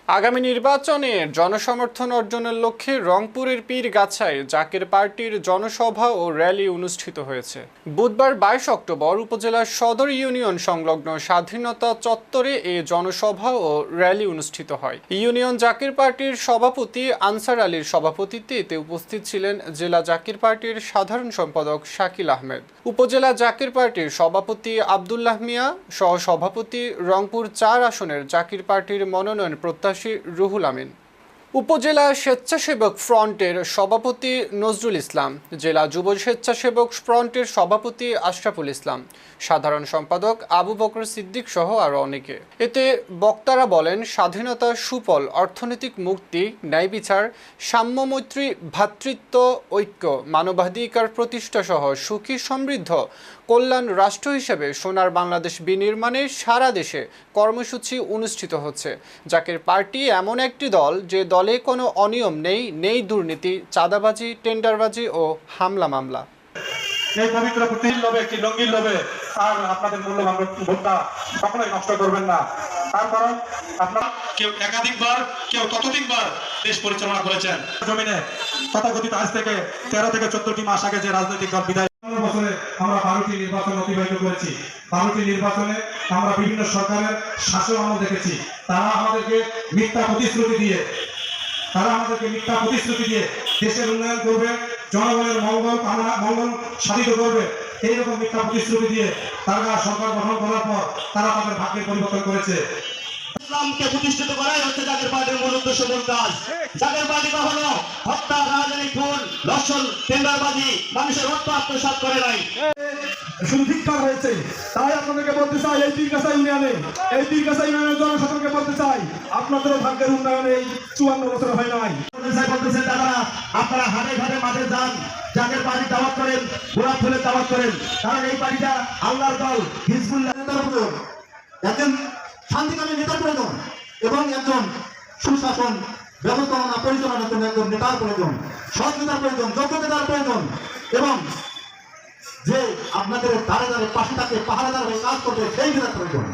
আগামী নির্বাচনে জনসমর্থন অর্জনের লক্ষ্যে রংপুরের পীরগাছায় জাকের পার্টির জনসভা ও র্যালি অনুষ্ঠিত হয়েছে। বুধবার 22 অক্টোবর উপজেলার সদর ইউনিয়ন সংলগ্ন স্বাধীনতা চত্বরে এ জনসভা ও র্যালি অনুষ্ঠিত হয়। ইউনিয়ন জাকের পার্টির সভাপতি আনসার আলীর সভাপতিত্বে এতে উপস্থিত ছিলেন জেলা জাকের পার্টির সাধারণ সম্পাদক শাকিল আহমেদ, উপজেলা জাকের পার্টির সভাপতি আব্দুল্লাহ মিয়া, সহ-সভাপতি রংপুর 4 আসনের জাকের পার্টির মনোনয়ন প্রত্যাশী রুহুল আমিন, উপজেলা স্বেচ্ছাসেবক ফ্রন্টের সভাপতি নজরুল ইসলাম, জেলা যুব স্বেচ্ছাসেবক ফ্রন্টের সভাপতি আশরাফুল ইসলাম, সাধারণ সম্পাদক আবু বকর সিদ্দিক সহ আরও অনেকে। এতে বক্তারা বলেন, স্বাধীনতা সুফল, অর্থনৈতিক মুক্তি, ন্যায় বিচার, সাম্য মৈত্রী, ভ্রাতৃত্ব, ঐক্য, মানবাধিকার প্রতিষ্ঠা সহ সুখী সমৃদ্ধ কল্যাণ রাষ্ট্র হিসেবে সোনার বাংলাদেশ বিনির্মাণে সারা দেশে কর্মসূচি অনুষ্ঠিত হচ্ছে। জাকের পার্টি এমন একটি দল যে দলে কোনো অনিয়ম নেই দুর্নীতি, চাঁদাবাজি, টেন্ডারবাজি ও হামলা মামলা। এই পবিত্র প্রতিদিন লোভে একটি রঙিন লোভে আর আপনাদের মূল্যবান ভোটটা কখনোই নষ্ট করবেন না। তারপর আপনার কেউ একাধিকবার, কেউ ততোধিকবার দেশ পরিচালনা করেছেন। জমিনে তথাকথিত আজ থেকে 13 থেকে 14টি মাস আগে যে রাজনৈতিক দল বিদায় বছরে আমরা 12টি নির্বাচন অতিবাহিত করেছি। 12টি নির্বাচনে আমরা বিভিন্ন সরকারের শাসন আমল দেখেছি। তারা আমাদেরকে মিথ্যা প্রতিশ্রুতি দিয়ে দেশের উন্নয়ন করবে, জনগণের মঙ্গল সাধিত করবে, এইরকম মিথ্যা প্রতিশ্রুতি দিয়ে তারা সরকার গঠন করার পর তারা তাদের ভাগ্যের পরিবর্তন করেছে। ইসলামকে প্রতিষ্ঠিত করাই হচ্ছে জাকের পার্টির মূল উদ্দেশ্য, মূল কাজ। জাকের পার্টি কখনো হত্যা, রাজনীতি, খুন, ধর্ষণ, টেন্ডারবাজি, মানুষের অর্থ আত্মসাৎ করে নাই। শুধু ধিক্কার হয়েছে। তাই আপনাদেরকে বলতে চাই, এই পীরগাছা ইউনিয়নের জনসাধারণকে বলতে চাই, আপনাদেরও ভাগ্যের উন্নয়নে এই 54 বছর হয় নাই। বলতেছেন আপনারা হাটে ঘাটে মাঠে যান, জাকের পার্টি দাওয়াত করেন, গোলাপ ফুলের দাওয়াত করেন, কারণ এই পার্টিটা আল্লাহর দল, হিজবুল্লাহ। একজন শান্তিকামী নেতার প্রয়োজন এবং একজন সুশাসন ব্যবস্থাপনা পরিচালনার জন্য একজন নেতার প্রয়োজন, সৎ নেতার প্রয়োজন, যোগ্য নেতার প্রয়োজন এবং যে আপনাদের দ্বারে দ্বারে পাশে থাকে পাহারাদার হয়ে কাজ করবে সেই নেতার প্রয়োজন।